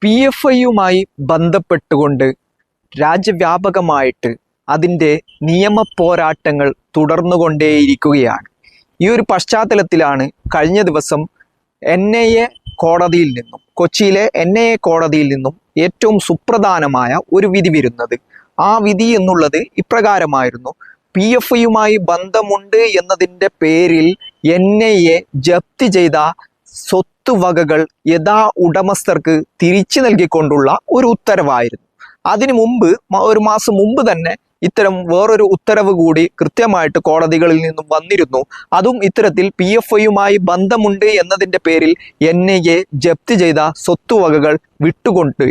PFIയുമായി ബന്ധപ്പെട്ടുകൊണ്ട് രാജ്യവ്യാപകമായിട്ട് അതിൻ്റെ നിയമ പോരാട്ടങ്ങൾ തുടർന്നുകൊണ്ടേയിരിക്കുകയാണ്. ഈ ഒരു പശ്ചാത്തലത്തിലാണ് കഴിഞ്ഞ ദിവസം NIA കോടതിയിൽ നിന്നും, കൊച്ചിയിലെ NIA കോടതിയിൽ നിന്നും ഏറ്റവും സുപ്രധാനമായ ഒരു വിധി വരുന്നത്. ആ വിധി എന്നുള്ളത് ഇപ്രകാരമായിരുന്നു: PFIയുമായി ബന്ധമുണ്ട് എന്നതിൻ്റെ പേരിൽ NIA ജപ്തി ചെയ്ത സ്വത്തുവകകൾ ഉടമസ്ഥർക്ക് തിരിച്ചു നൽകിക്കൊണ്ടുള്ള ഒരു ഉത്തരവായിരുന്നു. അതിനു മുമ്പ് ഒരു മാസം മുമ്പ് തന്നെ ഇത്തരം വേറൊരു ഉത്തരവ് കൂടി കൃത്യമായിട്ട് കോടതികളിൽ നിന്നും വന്നിരുന്നു. അതും ഇത്തരത്തിൽ PFIയുമായി ബന്ധമുണ്ട് എന്നതിൻ്റെ പേരിൽ NIA ജപ്തി ചെയ്ത സ്വത്തുവകകൾ വിട്ടുകൊണ്ട്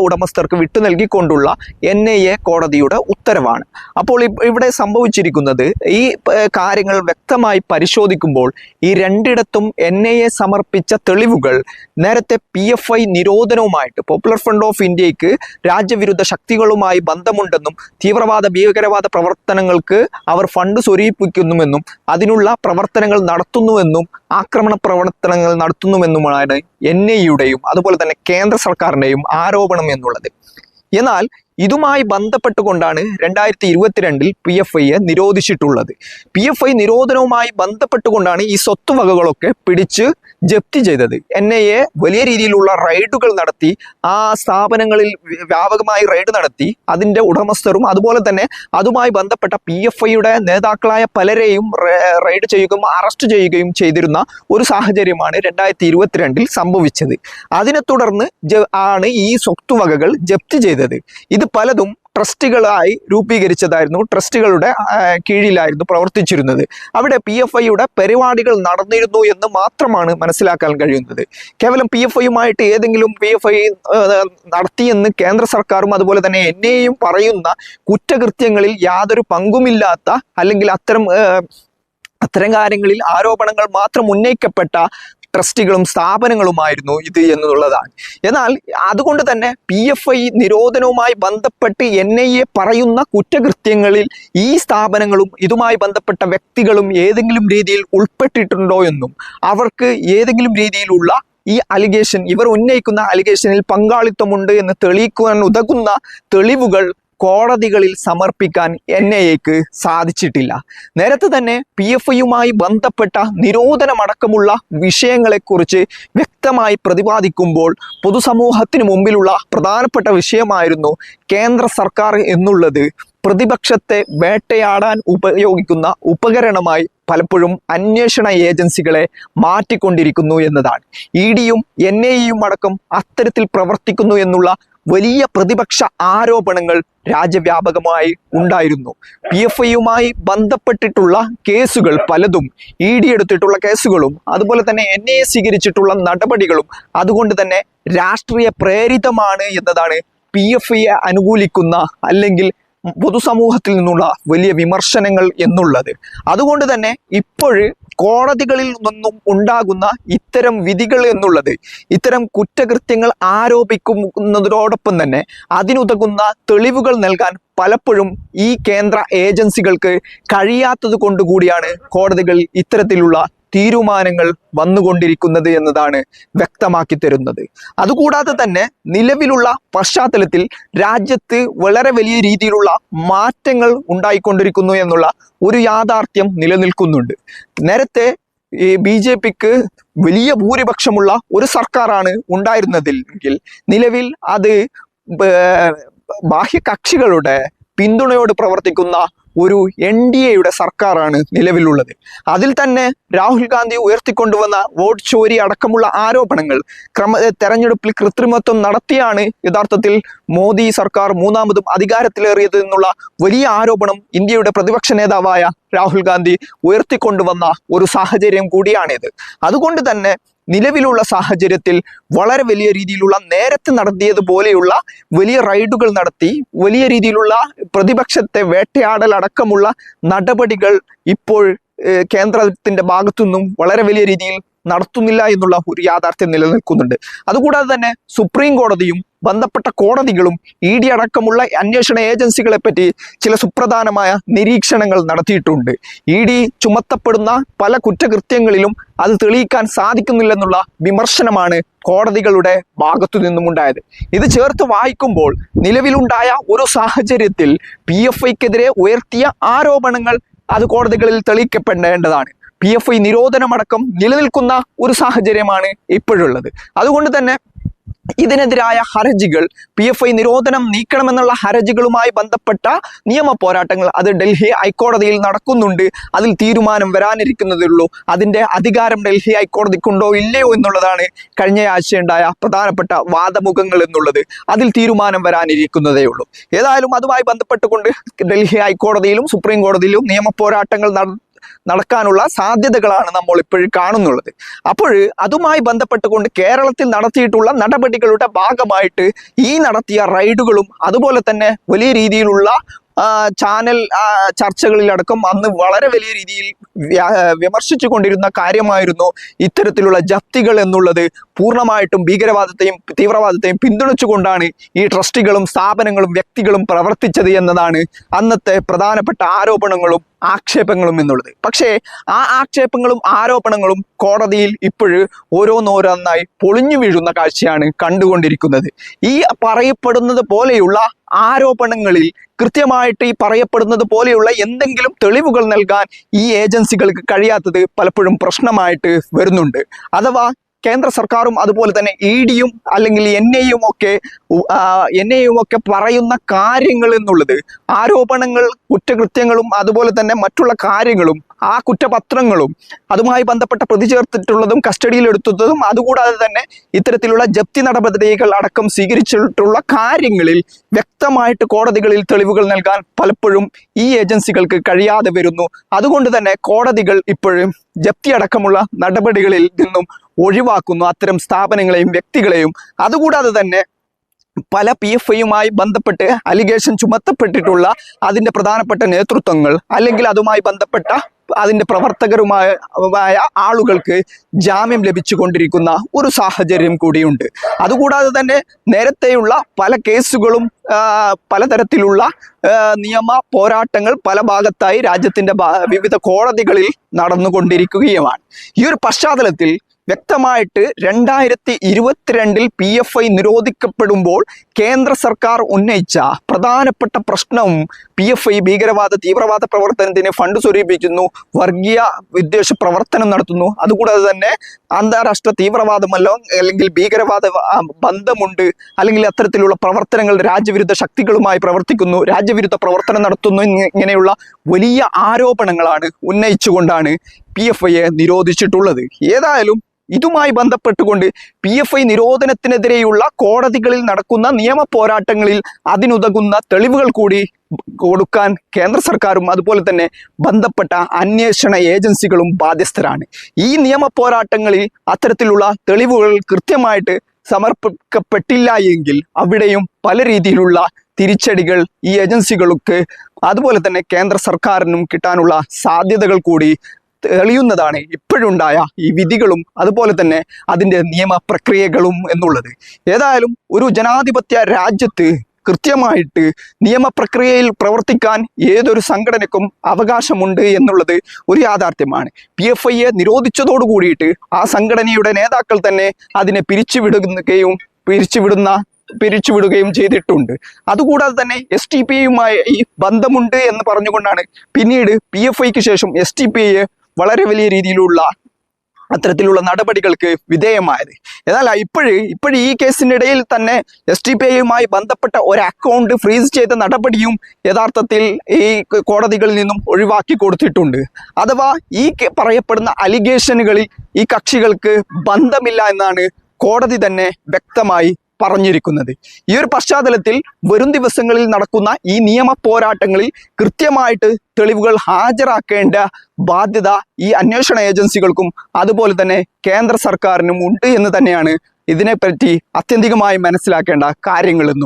ഉടമസ്ഥർക്ക് വിട്ടു നൽകിക്കൊണ്ടുള്ള NIA കോടതിയുടെ ഉത്തരവാണ്. അപ്പോൾ ഇവിടെ സംഭവിച്ചിരിക്കുന്നത്, ഈ കാര്യങ്ങൾ വ്യക്തമായി പരിശോധിക്കുമ്പോൾ ഈ രണ്ടിടത്തും NIA സമർപ്പിച്ച തെളിവുകൾ നേരത്തെ PFI നിരോധനവുമായിട്ട്, പോപ്പുലർ ഫ്രണ്ട് ഓഫ് ഇന്ത്യക്ക് രാജ്യവിരുദ്ധ ശക്തികളുമായി ബന്ധമുണ്ടെന്നും ഭീകരവാദ പ്രവർത്തനങ്ങൾക്ക് അവർ ഫണ്ട് സ്വരൂപിക്കുന്നുവെന്നും അതിനുള്ള പ്രവർത്തനങ്ങൾ നടത്തുന്നുവെന്നും ആക്രമണ പ്രവർത്തനങ്ങൾ നടത്തുന്നുവെന്നുമാണ് NIAയുടെയും അതുപോലെ തന്നെ കേന്ദ്ര സർക്കാരിൻ്റെയും ആരോപണം എന്നുള്ളത്. എന്നാൽ ഇതുമായി ബന്ധപ്പെട്ടുകൊണ്ടാണ് 2022 PFIയെ നിരോധിച്ചിട്ടുള്ളത്. PFI നിരോധനവുമായി ബന്ധപ്പെട്ടുകൊണ്ടാണ് ഈ സ്വത്തുവകകളൊക്കെ പിടിച്ച് ജപ്തി ചെയ്തത്. NIA വലിയ രീതിയിലുള്ള റെയ്ഡുകൾ നടത്തി, ആ സ്ഥാപനങ്ങളിൽ വ്യാപകമായി റെയ്ഡ് നടത്തി അതിൻ്റെ ഉടമസ്ഥരും അതുപോലെ തന്നെ അതുമായി ബന്ധപ്പെട്ട PFIയുടെ നേതാക്കളായ പലരെയും റെയ്ഡ് ചെയ്യുകയും അറസ്റ്റ് ചെയ്യുകയും ചെയ്തിരുന്ന ഒരു സാഹചര്യമാണ് 2022 സംഭവിച്ചത്. അതിനെ തുടർന്ന് ആണ് ഈ സ്വത്തുവകകൾ ജപ്തി ചെയ്തത്. ഇത് പലതും ട്രസ്റ്റുകളായി രൂപീകരിച്ചതായിരുന്നു, ട്രസ്റ്റുകളുടെ കീഴിലായിരുന്നു പ്രവർത്തിച്ചിരുന്നത്. അവിടെ PFIയുടെ പരിപാടികൾ നടന്നിരുന്നു എന്ന് മാത്രമാണ് മനസ്സിലാക്കാൻ കഴിയുന്നത്. കേവലം PFIയുമായിട്ട് ഏതെങ്കിലും PFI നടത്തിയെന്ന് കേന്ദ്ര സർക്കാരും അതുപോലെ തന്നെ NIAയും പറയുന്ന കുറ്റകൃത്യങ്ങളിൽ യാതൊരു പങ്കുമില്ലാത്ത, അല്ലെങ്കിൽ അത്തരം കാര്യങ്ങളിൽ ആരോപണങ്ങൾ മാത്രം ഉന്നയിക്കപ്പെട്ട ട്രസ്റ്റുകളും സ്ഥാപനങ്ങളുമായിരുന്നു ഇത് എന്നുള്ളതാണ്. എന്നാൽ അതുകൊണ്ട് തന്നെ PFI നിരോധനവുമായി ബന്ധപ്പെട്ട് NIA പറയുന്ന കുറ്റകൃത്യങ്ങളിൽ ഈ സ്ഥാപനങ്ങളും ഇതുമായി ബന്ധപ്പെട്ട വ്യക്തികളും ഏതെങ്കിലും രീതിയിൽ ഉൾപ്പെട്ടിട്ടുണ്ടോ എന്നും അവർക്ക് ഏതെങ്കിലും രീതിയിലുള്ള ഈ അലിഗേഷൻ, ഇവർ ഉന്നയിക്കുന്ന അലിഗേഷനിൽ പങ്കാളിത്തമുണ്ട് എന്ന് തെളിയിക്കുവാൻ ഉതകുന്ന തെളിവുകൾ കോടതികളിൽ സമർപ്പിക്കാൻ NIAക്ക് സാധിച്ചിട്ടില്ല. നേരത്തെ തന്നെ PFIയുമായി ബന്ധപ്പെട്ട നിരോധനമടക്കമുള്ള വിഷയങ്ങളെക്കുറിച്ച് വ്യക്തമായി പ്രതിപാദിക്കുമ്പോൾ പൊതുസമൂഹത്തിന് മുമ്പിലുള്ള പ്രധാനപ്പെട്ട വിഷയമായിരുന്നു കേന്ദ്ര സർക്കാർ എന്നുള്ളത് പ്രതിപക്ഷത്തെ വേട്ടയാടാൻ ഉപയോഗിക്കുന്ന ഉപകരണമായി പലപ്പോഴും അന്വേഷണ ഏജൻസികളെ മാറ്റിക്കൊണ്ടിരിക്കുന്നു എന്നതാണ്. EDയും NIAയും അടക്കം അത്തരത്തിൽ പ്രവർത്തിക്കുന്നു എന്നുള്ള വലിയ പ്രതിപക്ഷ ആരോപണങ്ങൾ രാജ്യവ്യാപകമായി ഉണ്ടായിരുന്നു. PFIയുമായി ബന്ധപ്പെട്ടിട്ടുള്ള കേസുകൾ പലതും, ED എടുത്തിട്ടുള്ള കേസുകളും അതുപോലെ തന്നെ NIA സ്വീകരിച്ചിട്ടുള്ള നടപടികളും അതുകൊണ്ട് തന്നെ രാഷ്ട്രീയ പ്രേരിതമാണ് എന്നതാണ് PFIയെ അനുകൂലിക്കുന്ന അല്ലെങ്കിൽ പൊതുസമൂഹത്തിൽ നിന്നുള്ള വലിയ വിമർശനങ്ങൾ എന്നുള്ളത്. അതുകൊണ്ട് തന്നെ ഇപ്പോഴ് കോടതികളിൽ നിന്നും ഉണ്ടാകുന്ന ഇത്തരം വിധികൾ എന്നുള്ളത് ഇത്തരം കുറ്റകൃത്യങ്ങൾ ആരോപിക്കുന്നതിനോടൊപ്പം തന്നെ അതിനുതകുന്ന തെളിവുകൾ നൽകാൻ പലപ്പോഴും ഈ കേന്ദ്ര ഏജൻസികൾക്ക് കഴിയാത്തത് കൊണ്ടുകൂടിയാണ് കോടതികൾ ഇത്തരത്തിലുള്ള തീരുമാനങ്ങൾ വന്നുകൊണ്ടിരിക്കുന്നത് എന്നതാണ് വ്യക്തമാക്കി തരുന്നത്. അതുകൂടാതെ തന്നെ നിലവിലുള്ള പശ്ചാത്തലത്തിൽ രാജ്യത്ത് വളരെ വലിയ രീതിയിലുള്ള മാറ്റങ്ങൾ ഉണ്ടായിക്കൊണ്ടിരിക്കുന്നു എന്നുള്ള ഒരു യാഥാർത്ഥ്യം നിലനിൽക്കുന്നുണ്ട്. നേരത്തെ ഈ BJPക്ക് വലിയ ഭൂരിപക്ഷമുള്ള ഒരു സർക്കാരാണ് ഉണ്ടായിരുന്നതെങ്കിൽ നിലവിൽ അത് ബാഹ്യ കക്ഷികളുടെ പിന്തുണയോട് പ്രവർത്തിക്കുന്ന ഒരു NDAയുടെ സർക്കാരാണ് നിലവിലുള്ളത്. അതിൽ തന്നെ രാഹുൽ ഗാന്ധി ഉയർത്തിക്കൊണ്ടുവന്ന വോട്ട് ചോരി അടക്കമുള്ള ആരോപണങ്ങൾ, തെരഞ്ഞെടുപ്പിൽ കൃത്രിമത്വം നടത്തിയാണ് യഥാർത്ഥത്തിൽ മോദി സർക്കാർ മൂന്നാമതും അധികാരത്തിലേറിയത് എന്നുള്ള വലിയ ആരോപണം ഇന്ത്യയുടെ പ്രതിപക്ഷ നേതാവായ രാഹുൽ ഗാന്ധി ഉയർത്തിക്കൊണ്ടുവന്ന ഒരു സാഹചര്യം കൂടിയാണിത്. അതുകൊണ്ട് തന്നെ നിലവിലുള്ള സാഹചര്യത്തിൽ വളരെ വലിയ രീതിയിലുള്ള നേരത്തെ നടത്തിയതുപോലെയുള്ള വലിയ റൈഡുകൾ നടത്തി വലിയ രീതിയിലുള്ള പ്രതിപക്ഷത്തെ വേട്ടയാടൽ അടക്കമുള്ള നടപടികൾ ഇപ്പോൾ കേന്ദ്രത്തിന്റെ ഭാഗത്തുനിന്നും വളരെ വലിയ രീതിയിൽ നടത്തുന്നില്ല എന്നുള്ള ഒരു യാഥാർത്ഥ്യം നിലനിൽക്കുന്നുണ്ട്. അതുകൂടാതെ തന്നെ സുപ്രീം കോടതിയും ബന്ധപ്പെട്ട കോടതികളും ED അടക്കമുള്ള അന്വേഷണ ഏജൻസികളെ പറ്റി ചില സുപ്രധാനമായ നിരീക്ഷണങ്ങൾ നടത്തിയിട്ടുണ്ട്. ED ചുമത്തപ്പെടുന്ന പല കുറ്റകൃത്യങ്ങളിലും അത് തെളിയിക്കാൻ സാധിക്കുന്നില്ലെന്നുള്ള വിമർശനമാണ് കോടതികളുടെ ഭാഗത്തു നിന്നുമുണ്ടായത്. ഇത് ചേർത്ത് വായിക്കുമ്പോൾ നിലവിലുണ്ടായ ഒരു സാഹചര്യത്തിൽ PFIക്കെതിരെ ഉയർത്തിയ ആരോപണങ്ങൾ അത് കോടതികളിൽ തെളിയിക്കപ്പെടേണ്ടതാണ്. PFI നിരോധനമടക്കം നിലനിൽക്കുന്ന ഒരു സാഹചര്യമാണ് ഇപ്പോഴുള്ളത്. അതുകൊണ്ട് തന്നെ ഇതിനെതിരായ ഹർജികൾ, PFI നിരോധനം നീക്കണമെന്നുള്ള ഹർജികളുമായി ബന്ധപ്പെട്ട നിയമ പോരാട്ടങ്ങൾ അത് ഡൽഹി ഹൈക്കോടതിയിൽ നടക്കുന്നുണ്ട്. അതിൽ തീരുമാനം വരാനിരിക്കുന്നതേ ഉള്ളൂ. അതിൻ്റെ അധികാരം ഡൽഹി ഹൈക്കോടതിക്കുണ്ടോ ഇല്ലയോ എന്നുള്ളതാണ് കഴിഞ്ഞ ആഴ്ചയുണ്ടായ പ്രധാനപ്പെട്ട വാദമുഖങ്ങൾ എന്നുള്ളത്. അതിൽ തീരുമാനം വരാനിരിക്കുന്നതേ ഉള്ളൂ. ഏതായാലും അതുമായി ബന്ധപ്പെട്ടുകൊണ്ട് ഡൽഹി ഹൈക്കോടതിയിലും സുപ്രീം കോടതിയിലും നിയമ പോരാട്ടങ്ങൾ നടക്കാനുള്ള സാധ്യതകളാണ് നമ്മൾ ഇപ്പോഴും കാണുന്നുള്ളത്. അപ്പോൾ അതുമായി ബന്ധപ്പെട്ടുകൊണ്ട് കേരളത്തിൽ നടത്തിയിട്ടുള്ള നടപടികളുടെ ഭാഗമായിട്ട് ഈ നടത്തിയ റൈഡുകളും അതുപോലെ തന്നെ വലിയ രീതിയിലുള്ള ചാനൽ ചർച്ചകളിലടക്കം അന്ന് വളരെ വലിയ രീതിയിൽ വിമർശിച്ചു കൊണ്ടിരുന്ന കാര്യമായിരുന്നു ഇത്തരത്തിലുള്ള ജപ്തികൾ എന്നുള്ളത്. പൂർണ്ണമായിട്ടും ഭീകരവാദത്തെയും തീവ്രവാദത്തെയും പിന്തുണച്ചുകൊണ്ടാണ് ഈ ട്രസ്റ്റുകളും സ്ഥാപനങ്ങളും വ്യക്തികളും പ്രവർത്തിച്ചത് എന്നതാണ് അന്നത്തെ പ്രധാനപ്പെട്ട ആരോപണങ്ങളും ആക്ഷേപങ്ങളും എന്നുള്ളത്. പക്ഷേ ആ ആക്ഷേപങ്ങളും ആരോപണങ്ങളും കോടതിയിൽ ഇപ്പോഴും ഓരോന്നോരോന്നായി പൊളിഞ്ഞു വീഴുന്ന കാഴ്ചയാണ് കണ്ടുകൊണ്ടിരിക്കുന്നത്. ഈ പറയപ്പെടുന്നത് പോലെയുള്ള ആരോപണങ്ങളിൽ കൃത്യമായിട്ട് ഈ പറയപ്പെടുന്നത് പോലെയുള്ള എന്തെങ്കിലും തെളിവുകൾ നൽകാൻ ഈ ഏജൻസികൾക്ക് കഴിയാത്തത് പലപ്പോഴും പ്രശ്നമായിട്ട് വരുന്നുണ്ട്. അഥവാ കേന്ദ്ര സർക്കാരും അതുപോലെ തന്നെ EDയും അല്ലെങ്കിൽ NIAയും ഒക്കെ പറയുന്ന കാര്യങ്ങൾ എന്നുള്ളത് ആരോപണങ്ങൾ, കുറ്റകൃത്യങ്ങളും അതുപോലെ തന്നെ മറ്റുള്ള കാര്യങ്ങളും ആ കുറ്റപത്രങ്ങളും അതുമായി ബന്ധപ്പെട്ട പ്രതി ചേർത്തിട്ടുള്ളതും കസ്റ്റഡിയിലെടുത്തതും അതുകൂടാതെ തന്നെ ഇത്തരത്തിലുള്ള ജപ്തി നടപടികൾ അടക്കം സ്വീകരിച്ചിട്ടുള്ള കാര്യങ്ങളിൽ വ്യക്തമായിട്ട് കോടതികളിൽ തെളിവുകൾ നൽകാൻ പലപ്പോഴും ഈ ഏജൻസികൾക്ക് കഴിയാതെ വരുന്നു. അതുകൊണ്ട് തന്നെ കോടതികൾ ഇപ്പോഴും ജപ്തി അടക്കമുള്ള നടപടികളിൽ നിന്നും ഒഴിവാക്കുന്നു അത്തരം സ്ഥാപനങ്ങളെയും വ്യക്തികളെയും. അതുകൂടാതെ തന്നെ പല PFIയുമായി ബന്ധപ്പെട്ട് അലിഗേഷൻ ചുമത്തപ്പെട്ടിട്ടുള്ള അതിൻ്റെ പ്രധാനപ്പെട്ട നേതൃത്വങ്ങൾ അല്ലെങ്കിൽ അതുമായി ബന്ധപ്പെട്ട അതിൻ്റെ പ്രവർത്തകരുമായ ആളുകൾക്ക് ജാമ്യം ലഭിച്ചുകൊണ്ടിരിക്കുന്ന ഒരു സാഹചര്യം കൂടിയുണ്ട്. അതുകൂടാതെ തന്നെ നേരത്തെയുള്ള പല കേസുകളും പലതരത്തിലുള്ള നിയമ പോരാട്ടങ്ങൾ പല ഭാഗത്തായി രാജ്യത്തിൻ്റെ വിവിധ കോടതികളിൽ നടന്നുകൊണ്ടിരിക്കുകയുമാണ്. ഈ ഒരു പശ്ചാത്തലത്തിൽ വ്യക്തമായിട്ട് 2022 PFI നിരോധിക്കപ്പെടുമ്പോൾ കേന്ദ്ര സർക്കാർ ഉന്നയിച്ച പ്രധാനപ്പെട്ട പ്രശ്നവും PFI ഭീകരവാദ തീവ്രവാദ പ്രവർത്തനത്തിന് ഫണ്ട് സ്വരൂപിക്കുന്നു, വർഗീയ വിദ്വേഷ പ്രവർത്തനം നടത്തുന്നു, അതുകൂടാതെ തന്നെ അന്താരാഷ്ട്ര തീവ്രവാദമല്ലോ അല്ലെങ്കിൽ ഭീകരവാദ ബന്ധമുണ്ട് അല്ലെങ്കിൽ അത്തരത്തിലുള്ള പ്രവർത്തനങ്ങൾ രാജ്യവിരുദ്ധ ശക്തികളുമായി പ്രവർത്തിക്കുന്നു, രാജ്യവിരുദ്ധ പ്രവർത്തനം നടത്തുന്നു, ഇങ്ങനെയുള്ള വലിയ ആരോപണങ്ങളാണ് ഉന്നയിച്ചുകൊണ്ടാണ് PFIയെ നിരോധിച്ചിട്ടുള്ളത്. ഏതായാലും ഇതുമായി ബന്ധപ്പെട്ടുകൊണ്ട് PFI നിരോധനത്തിനെതിരെയുള്ള കോടതികളിൽ നടക്കുന്ന നിയമ പോരാട്ടങ്ങളിൽ അതിനുതകുന്ന തെളിവുകൾ കൂടി കൊടുക്കാൻ കേന്ദ്ര സർക്കാരും അതുപോലെ തന്നെ ബന്ധപ്പെട്ട അന്വേഷണ ഏജൻസികളും ബാധ്യസ്ഥരാണ്. ഈ നിയമ പോരാട്ടങ്ങളിൽ അത്തരത്തിലുള്ള തെളിവുകൾ കൃത്യമായിട്ട് സമർപ്പിക്കപ്പെട്ടില്ല എങ്കിൽ അവിടെയും പല രീതിയിലുള്ള തിരിച്ചടികൾ ഈ ഏജൻസികൾക്ക് അതുപോലെ തന്നെ കേന്ദ്ര സർക്കാരിനും കിട്ടാനുള്ള സാധ്യതകൾ കൂടി തെളിയുന്നതാണ് ഇപ്പോഴുണ്ടായ ഈ വിധികളും അതുപോലെ തന്നെ അതിൻ്റെ നിയമ പ്രക്രിയകളും എന്നുള്ളത്. ഏതായാലും ഒരു ജനാധിപത്യ രാജ്യത്ത് കൃത്യമായിട്ട് നിയമപ്രക്രിയയിൽ പ്രവർത്തിക്കാൻ ഏതൊരു സംഘടനയ്ക്കും അവകാശമുണ്ട് എന്നുള്ളത് ഒരു യാഥാർത്ഥ്യമാണ്. PFIയെ നിരോധിച്ചതോടു കൂടിയിട്ട് ആ സംഘടനയുടെ നേതാക്കൾ തന്നെ അതിനെ പിരിച്ചുവിടുകയും ചെയ്തിട്ടുണ്ട്. അതുകൂടാതെ തന്നെ STPയുമായി ഈ ബന്ധമുണ്ട് എന്ന് പറഞ്ഞുകൊണ്ടാണ് പിന്നീട് PFIക്ക് ശേഷം STPയെ വളരെ വലിയ രീതിയിലുള്ള അത്തരത്തിലുള്ള നടപടികൾക്ക് വിധേയമായത്. എന്നാൽ ഇപ്പോഴും ഈ കേസിനിടയിൽ തന്നെ STPയുമായി ബന്ധപ്പെട്ട ഒരു അക്കൗണ്ട് ഫ്രീസ് ചെയ്ത നടപടിയും യഥാർത്ഥത്തിൽ ഈ കോടതികളിൽ നിന്നും ഒഴിവാക്കി കൊടുത്തിട്ടുണ്ട്. അഥവാ ഈ പറയപ്പെടുന്ന അലിഗേഷനുകളിൽ ഈ കക്ഷികൾക്ക് ബന്ധമില്ല എന്നാണ് കോടതി തന്നെ വ്യക്തമായി പറഞ്ഞിരിക്കുന്നത്. ഈ ഒരു പശ്ചാത്തലത്തിൽ വരും ദിവസങ്ങളിൽ നടക്കുന്ന ഈ നിയമ പോരാട്ടങ്ങളിൽ കൃത്യമായിട്ട് തെളിവുകൾ ഹാജരാക്കേണ്ട ബാധ്യത ഈ അന്വേഷണ ഏജൻസികൾക്കും അതുപോലെ തന്നെ കേന്ദ്ര സർക്കാരിനും ഉണ്ട് എന്ന് തന്നെയാണ് ഇതിനെപ്പറ്റി ആത്യന്തികമായി മനസ്സിലാക്കേണ്ട കാര്യങ്ങൾ എന്നുള്ളത്.